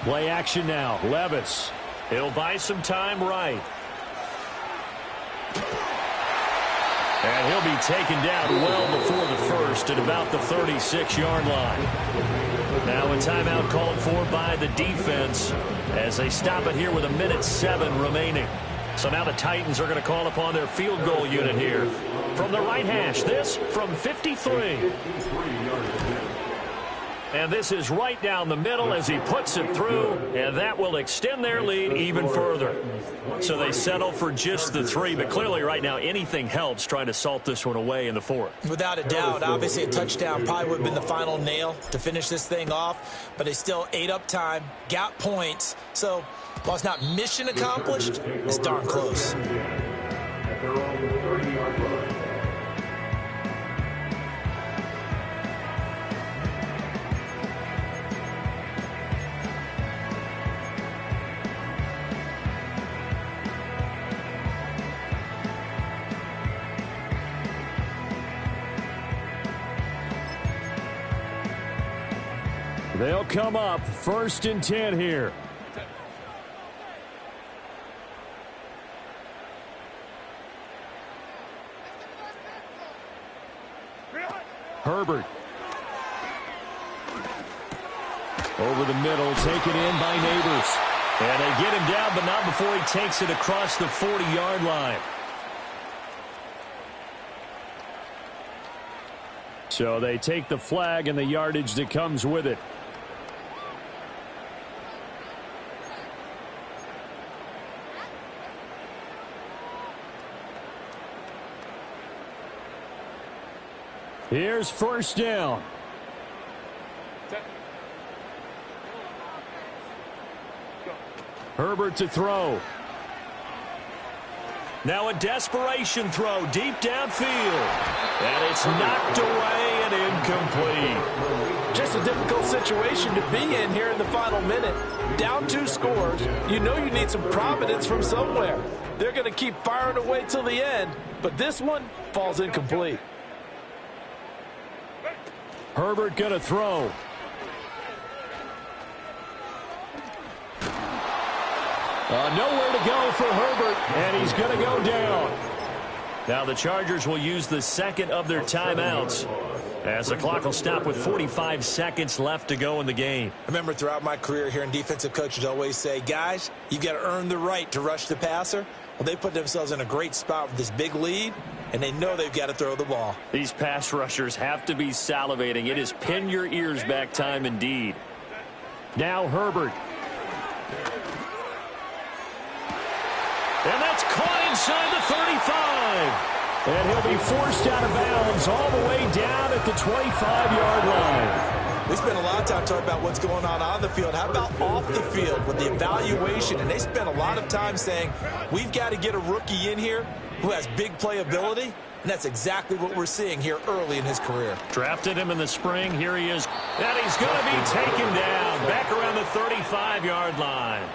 Play action now. Levis. He'll buy some time right. And he'll be taken down well before the first at about the 36-yard line. Now a timeout called for by the defense as they stop it here with 1:07 remaining. So now the Titans are going to call upon their field goal unit here. From the right hash, this from 53. And this is right down the middle as he puts it through, and that will extend their lead even further. So they settle for just the 3, but clearly right now anything helps trying to salt this one away in the 4th. Without a doubt, obviously a touchdown probably would have been the final nail to finish this thing off, but they still ate up time, got points. So while it's not mission accomplished, it's darn close. At their own 30-yard line. They'll come up 1st and 10 here. Herbert. Over the middle, taken in by Neighbors. And they get him down, but not before he takes it across the 40-yard line. So they take the flag and the yardage that comes with it. Here's 1st down. Herbert to throw. Now a desperation throw deep downfield. And it's knocked away and incomplete. Just a difficult situation to be in here in the final minute. Down 2 scores. You know you need some providence from somewhere. They're going to keep firing away till the end, but this one falls incomplete. Herbert going to throw. Nowhere to go for Herbert, and he's going to go down. Now the Chargers will use the 2nd of their timeouts as the clock will stop with 45 seconds left to go in the game. I remember throughout my career hearing defensive coaches always say, guys, you got to earn the right to rush the passer. Well, they put themselves in a great spot with this big lead, and they know they've got to throw the ball. These pass rushers have to be salivating. It is pin your ears back time indeed. Now Herbert. And that's caught inside the 35. And he'll be forced out of bounds all the way down at the 25-yard line. We spent a lot of time talking about what's going on the field. How about off the field with the evaluation? And they spent a lot of time saying, we've got to get a rookie in here who has big playability. And that's exactly what we're seeing here early in his career. Drafted him in the spring. Here he is. And he's going to be taken down back around the 35-yard line.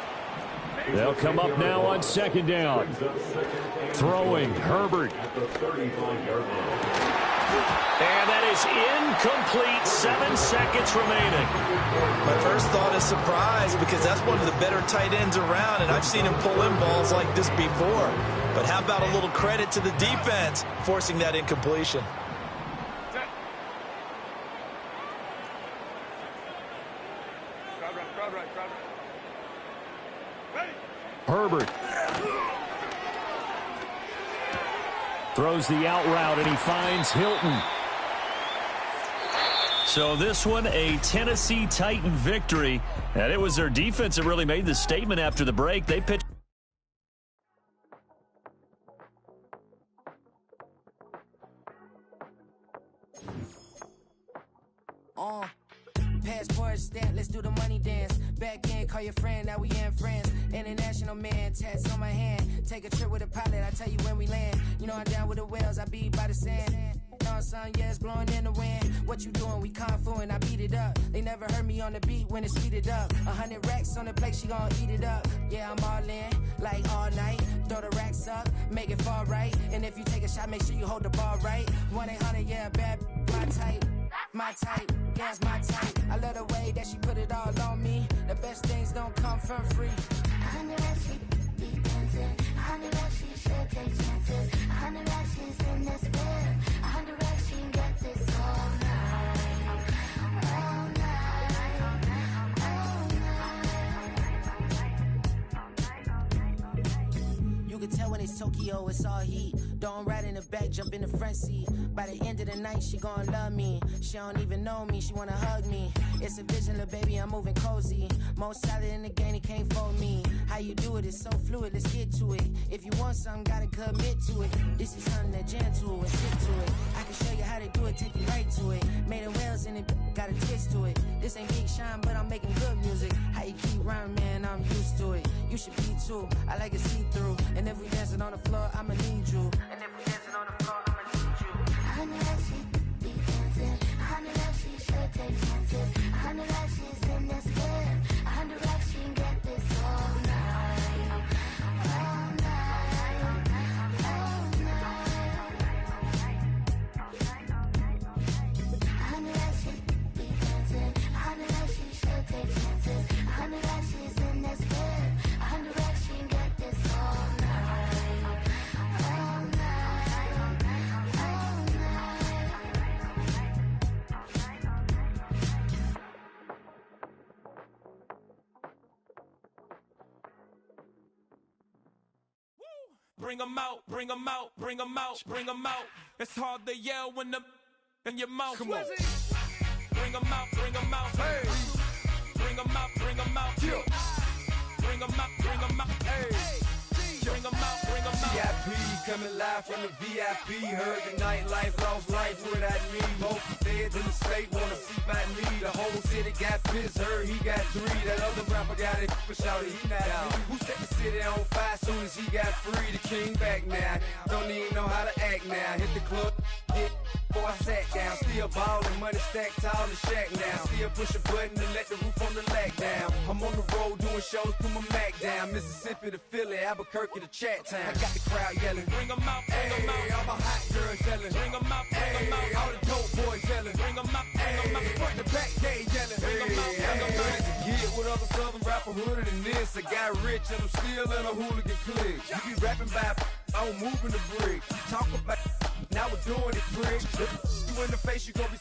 They'll come up now on 2nd down. Throwing, Herbert. And that is incomplete. 7 seconds remaining. My first thought is surprise because that's one of the better tight ends around, and I've seen him pull in balls like this before. But how about a little credit to the defense forcing that incompletion? Herbert throws the out route, and he finds Hilton. So this one, a Tennessee Titan victory. And it was their defense that really made the statement after the break. They pitched. Passport stamp, let's do the money dance. Back in, call your friend, now we in France. International man, tats on my hand. Take a trip with a pilot, I tell you when we land. You know I'm down with the whales, I be by the sand. Sun, yeah, it's blowing in the wind. What you doing? We kung fu and I beat it up. They never heard me on the beat when it's speeded up. 100 racks on the plate, she gon' eat it up. Yeah, I'm all in, like all night. Throw the racks up, make it fall right. And if you take a shot, make sure you hold the ball right. 1-800, yeah, bad, my type. My type, yeah, it's my type. I love the way that she put it all on me. The best things don't come for free. 100 racks, she be dancing. 100 racks, she should take chances. 100 racks, she's in this bed. 100 racks, she can get this all night. All night. All night. You can tell when it's Tokyo, it's all heat. Don't ride in the back, jump in the front seat. By the end of the night, she gon' love me. She don't even know me, she wanna hug me. It's a vision, little baby, I'm moving cozy. Most solid in the game, he can't fold me. How you do it, it's so fluid, let's get to it. If you want something, gotta commit to it. This is something that jam to and stick to it. I can show you how to do it, take you right to it. Made of whales in it, got a twist to it. This ain't Big Sean, but I'm making good music. How you keep rhyming, man, I'm used to it. You should be too, I like it see-through. And if we dancing on the floor, I'ma need you. And if we dancing on the floor, I'ma need you. 100 racks, she be dancing. 100 racks, she should take chances. 100 racks, she's in this bed. 100 racks, she can get this all night. All night. All night. 100 racks, she be dancing. 100 racks, she should take chances. 100 racks, she's in this bed. 100 racks, she can get this all night. All night. All Bring 'em out, bring 'em out, bring 'em out, bring 'em out. It's hard to yell when the in your mouth. Come on. Bring 'em out, bring 'em out. Hey. Bring 'em out, bring 'em out. Yeah. Bring 'em out, bring 'em out. Hey. Bring 'em out, bring 'em out. VIP coming live from the VIP. Heard the nightlife, lost life without me. Most feds in the state wanna see by me. The whole city got pissed, heard he got 3. That other rapper got it, but shouted he not out. Who set the city on fire soon as he got free? The king back now, don't even know how to act now. Hit the club, hit. Before I sat down, still ballin', money stacked tall in shack now. Still push a button to let the roof on the lag down. I'm on the road doing shows, put my Mac down. Mississippi to Philly, Albuquerque to Chat Town. I got the crowd yelling. Bring 'em out, bring 'em out. All my hot girls yelling. Bring 'em out, bring 'em out. All the dope boys yelling. Bring 'em out, bring 'em out. Front to back, they yelling. Bring 'em out, bring 'em out. To get with other southern rapper hooded than this. I got rich and I'm still in a hooligan clique. You be rapping by, I'm moving the brick. Talk about, now we're doing it, prick. You in the face, you gon' be